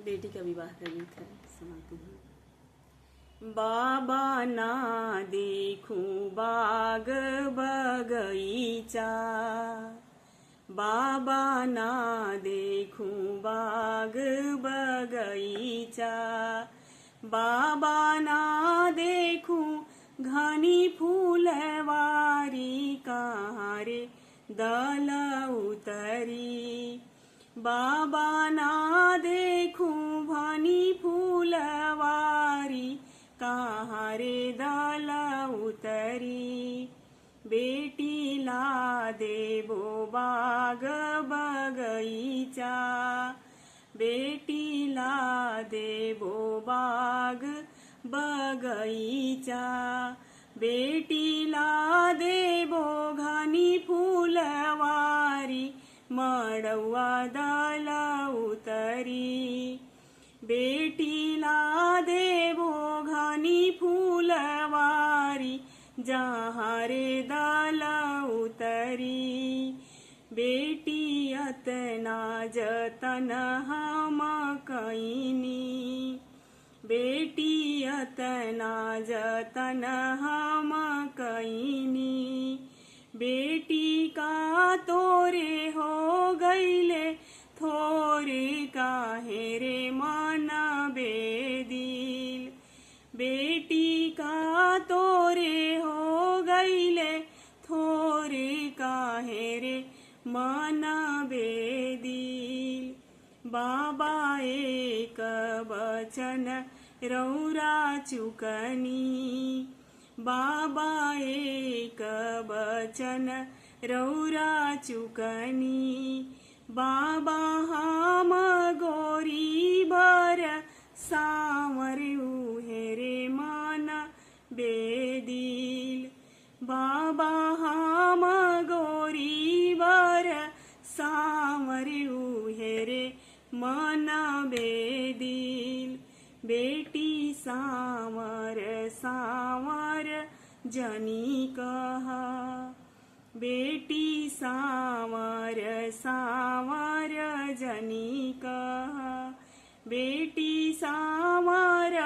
बेटी का विवाह का गीत है, सुनाती हूँ। बाबा ना देखूं बाग बगीचा, बाबा ना देखूं बाग बगीचा, बाबा ना देखूं घनी फूलवारी, कहाँ रे दल उतरी। बाबा ना देखूं घनी फूलवारी, कहाँ रे दल उतरी। बेटी ला देबो बाग बगीचा, बेटी ला देबो बाग बगीचा, बेटी ला देबो घनी फूलवारी, मड़ौआ दल उतरी। बेटी ला देबो घनी फूलवारी, जहाँ रे दल उतरी। बेटी अतना जतन हम कईनी, बेटी अतना जतन हम कईनी। बेटी का तोरे हो गईले थोरे, काहे रे मन बेदिल। बेटी का तोरे हो गईले थोरे, काहे रे मन बेदिल। बाबा एक वचन रौरा चुकनी, बाबा एक वचन रौरा चुकनी। बाबा हम गोरी बर सावर उहेरे मन बेदिल। बाबा हम गोरी बर सावर उहेरे मन बेदिल। बेटी सावर सावर जनी कहा, बेटी सावर सावर जनी कहा, बेटी सावर